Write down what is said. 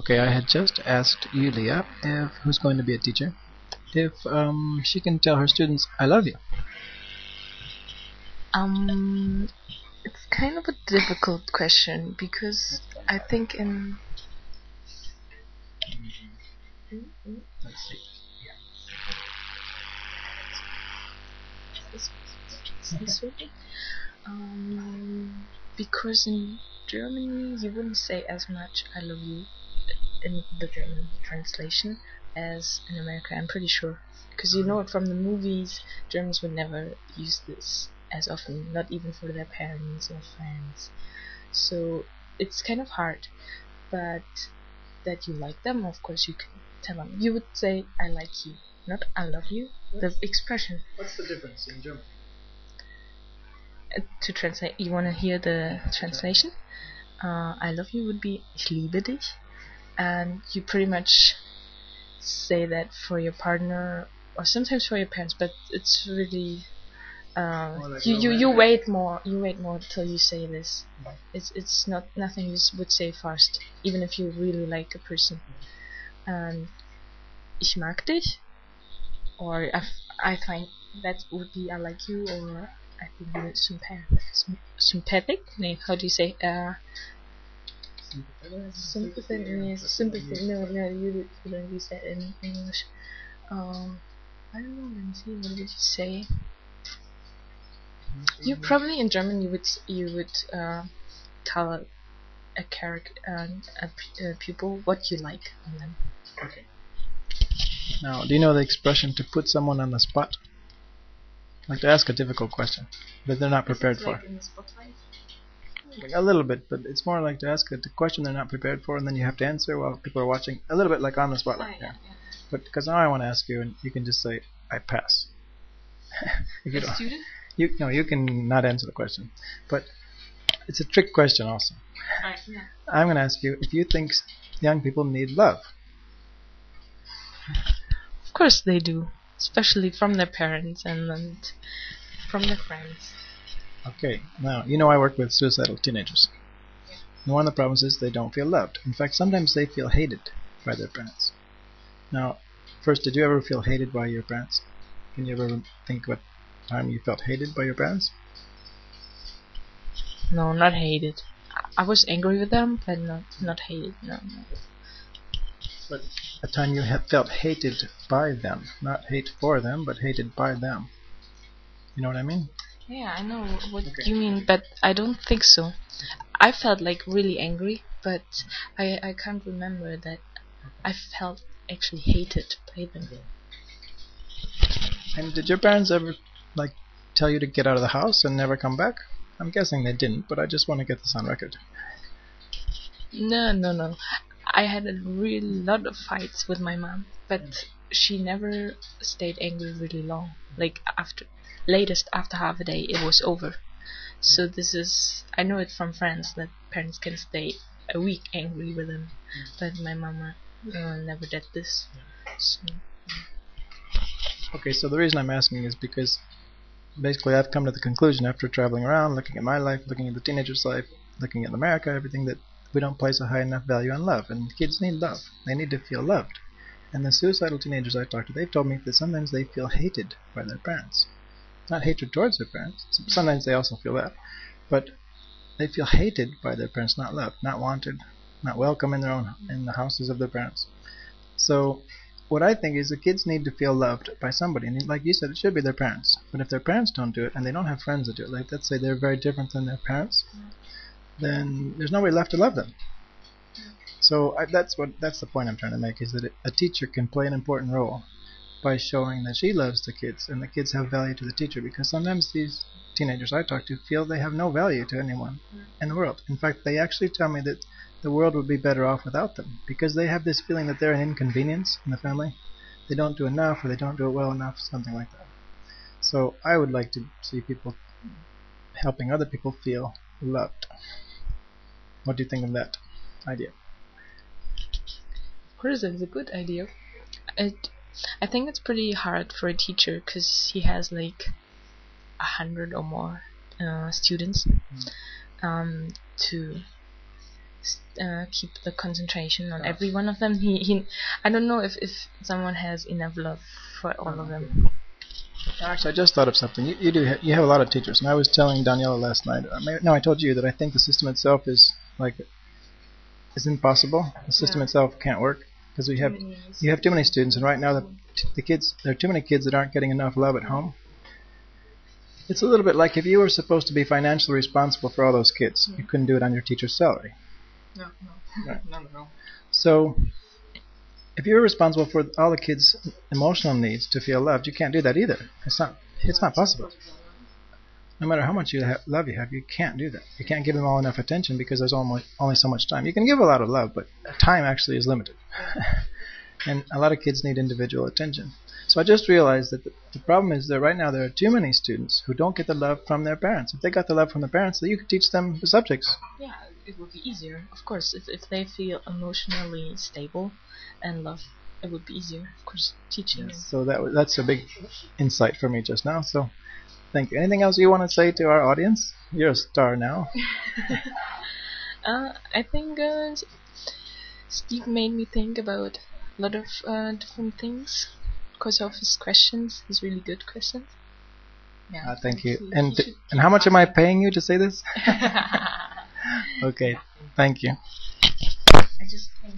Okay, I had just asked Yulia, who's going to be a teacher, if she can tell her students, "I love you." Um, it's kind of a difficult question because I think in Let's see. this way. Because in Germany you wouldn't say as much "I love you" in the German translation as in America. I'm pretty sure because you know it from the movies. Germans would never use this as often, not even for their parents or friends. So it's kind of hard, but that you like them, of course you can tell them. You would say "I like you," not "I love you." The expression What's the difference in German? to translate. You want to hear the translation? "I love you" would be "Ich liebe dich," and you pretty much say that for your partner or sometimes for your parents, but it's really Like you wait more till you say this. It's not nothing you would say fast, even if you really like a person. And "Ich mag dich," or I find that would be "I like you," or I think you're sympathetic. No, how do you say? Sympathy. No, you don't use that in English. I don't know. Let me see. What would you say? You probably in German you would tell a character a pupil what you like on them. Okay. Now, do you know the expression to put someone on the spot? Like to ask a difficult question that they're not prepared for. Like in the spotlight. Like a little bit, but it's more like to ask a question they're not prepared for, and then you have to answer while people are watching. A little bit like on the spotlight. Yeah. But because now I want to ask you, and you can just say, "I pass." If you A don't, student? you can not answer the question, but it's a trick question also. Right. Yeah. I'm going to ask you if you think young people need love. Of course they do, especially from their parents and then from their friends. Okay, now you know I work with suicidal teenagers. And one of the problems is they don't feel loved. In fact, sometimes they feel hated by their parents. Now, first, did you ever feel hated by your parents? Can you ever think what time you felt hated by your parents? No, not hated. I was angry with them, but not hated. No. But a time you have felt hated by them, not hate for them, but hated by them. You know what I mean? Yeah, I know what Okay. you mean, but I don't think so. I felt like really angry, but I can't remember that I felt actually hated by them. And did your parents ever like tell you to get out of the house and never come back? I'm guessing they didn't, but I just want to get this on record. No. I had a real lot of fights with my mom, but she never stayed angry really long. Like after half a day, it was over. So this is I know it from friends that parents can stay a week angry with them, but my mama never did this. So, Okay, so the reason I'm asking is because basically I've come to the conclusion after traveling around, looking at my life, looking at the teenager's life, looking at America, everything, that we don't place a high enough value on love. And kids need love. They need to feel loved. And the suicidal teenagers I talk to, they've told me that sometimes they feel hated by their parents. Not hatred towards their parents. Sometimes they also feel that. But they feel hated by their parents, not loved, not wanted, not welcome in the houses of their parents. So what I think is the kids need to feel loved by somebody, and like you said, it should be their parents. But if their parents don't do it, and they don't have friends that do it, like let's say they're very different than their parents, then there's nobody left to love them. So that's the point I'm trying to make, is that a teacher can play an important role by showing that she loves the kids and the kids have value to the teacher, because sometimes these teenagers I talk to feel they have no value to anyone in the world. In fact, they actually tell me that the world would be better off without them, because they have this feeling that they're an inconvenience in the family. They don't do enough, or they don't do it well enough, something like that. So I would like to see people helping other people feel loved. What do you think of that idea? of course, it's a good idea. I think it's pretty hard for a teacher because he has like 100 or more students to keep the concentration on every one of them. He I don't know if someone has enough love for all of them. Actually, I just thought of something. You have a lot of teachers, and I was telling Daniela last night. No, I told you that I think the system itself is impossible. The system itself can't work because you have too many students, and right now there are too many kids that aren't getting enough love at home. It's a little bit like if you were supposed to be financially responsible for all those kids, you couldn't do it on your teacher's salary. No. Right. No. So, if you're responsible for all the kids' emotional needs to feel loved, you can't do that either. It's not possible. No matter how much love you have, you can't do that. You can't give them all enough attention because there's only so much time. You can give a lot of love, but time actually is limited. And a lot of kids need individual attention. So I just realized that the problem is that right now there are too many students who don't get the love from their parents. If they got the love from the parents, then you could teach them the subjects. Yeah, it would be easier. Of course, if they feel emotionally stable and loved, it would be easier. Of course, teaching. Yes, so that's a big insight for me just now. So thank you. Anything else you want to say to our audience? You're a star now. I think Steve made me think about a lot of different things because of his questions, his really good questions. Yeah. Thank you. And how much am I paying you to say this? Okay. Thank you. I just came